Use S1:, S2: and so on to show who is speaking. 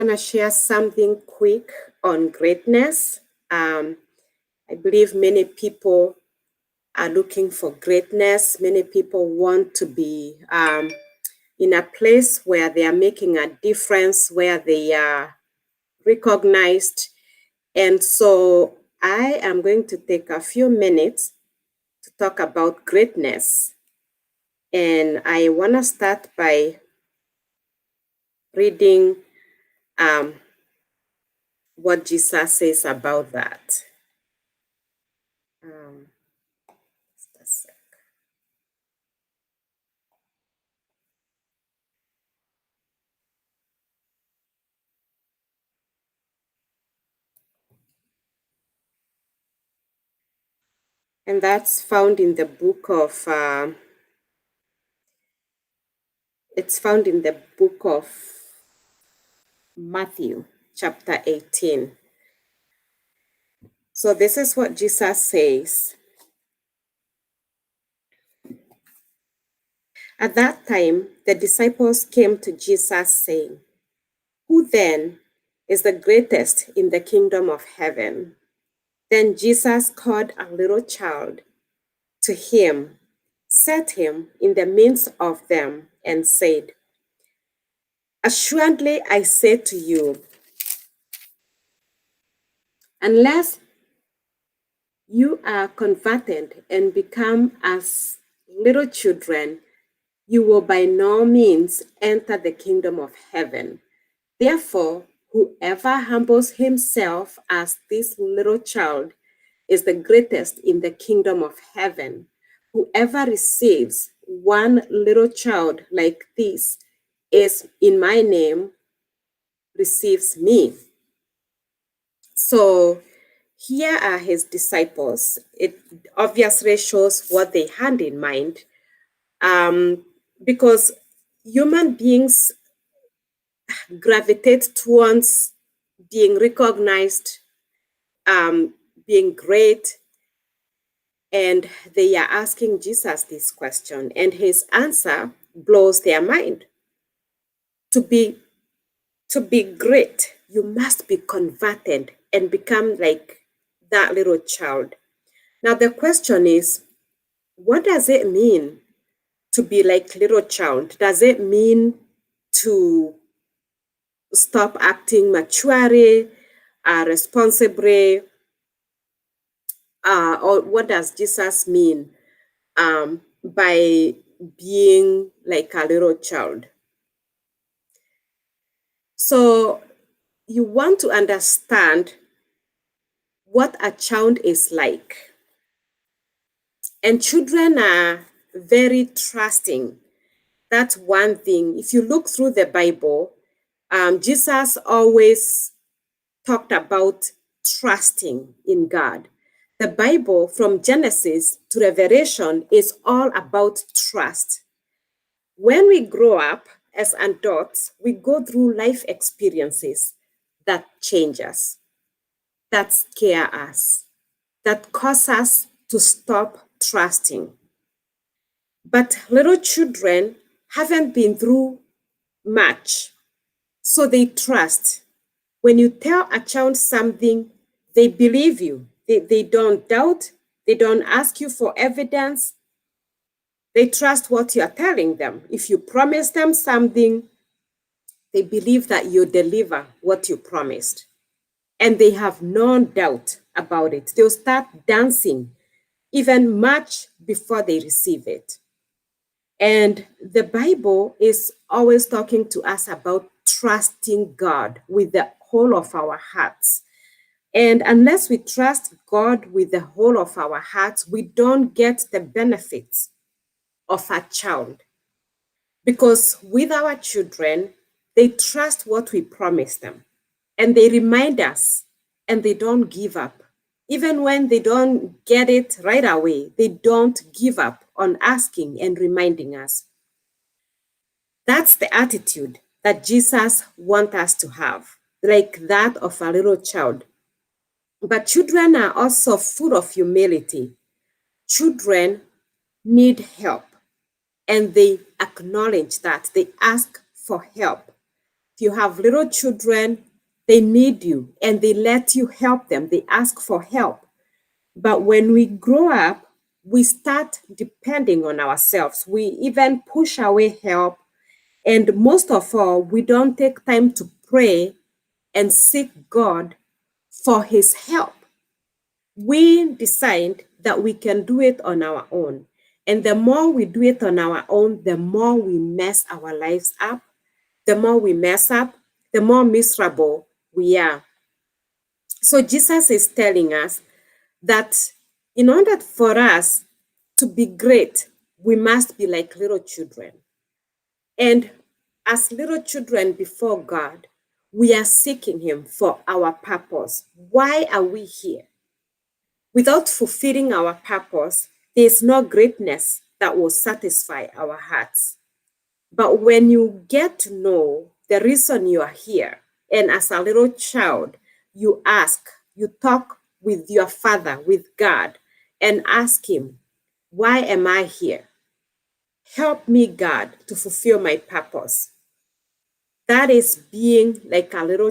S1: I'm going to share something quick on greatness. I believe many people are looking for greatness. Many people want to be in a place where they are making a difference, where they are recognized. And so I am going to take a few minutes to talk about greatness. And I want to start by reading what Jesus says about that. Just a sec. And that's found in the book of, it's found in the book of Matthew, chapter 18. So this is what Jesus says. At that time, the disciples came to Jesus saying, "Who then is the greatest in the kingdom of heaven?" Then Jesus called a little child to him, set him in the midst of them, and said, "Assuredly I say to you, unless you are converted and become as little children, you will by no means enter the kingdom of heaven. Therefore, whoever humbles himself as this little child is the greatest in the kingdom of heaven. Whoever receives one little child like this is in my name receives me." So here are his disciples. It obviously shows what they had in mind, because human beings gravitate towards being recognized, being great, and they are asking Jesus this question, and his answer blows their mind. To be great, you must be converted and become like that little child. Now the question is, what does it mean to be like little child? Does it mean to stop acting maturely, responsibly, or what does Jesus mean by being like a little child? So you want to understand what a child is like. And children are very trusting. That's one thing. If you look through the Bible, Jesus always talked about trusting in God. The Bible, from Genesis to Revelation, is all about trust. When we grow up as adults, we go through life experiences that change us, that scare us, that cause us to stop trusting. But little children haven't been through much, so they trust. When you tell a child something, they believe you. They don't doubt. They don't ask you for evidence. They trust what you're telling them. If you promise them something, they believe that you deliver what you promised. And they have no doubt about it. They'll start dancing even much before they receive it. And the Bible is always talking to us about trusting God with the whole of our hearts. And unless we trust God with the whole of our hearts, we don't get the benefits of a child. Because with our children, they trust what we promise them, and they remind us, and they don't give up. Even when they don't get it right away, they don't give up on asking and reminding us. That's the attitude that Jesus wants us to have, like that of a little child. But children are also full of humility. Children need help, and they acknowledge that. They ask for help. If you have little children, they need you and they let you help them. They ask for help. But when we grow up, we start depending on ourselves. We even push away help. And most of all, we don't take time to pray and seek God for his help. We decide that we can do it on our own. And the more we do it on our own, the more we mess our lives up. The more we mess up, the more miserable we are. So Jesus is telling us that in order for us to be great, we must be like little children. And as little children before God, we are seeking him for our purpose. Why are we here? Without fulfilling our purpose, there is no greatness that will satisfy our hearts. But when you get to know the reason you are here, and as a little child, you ask, you talk with your father, with God, and ask him, why am I here? Help me, God, to fulfill my purpose. That is being like a little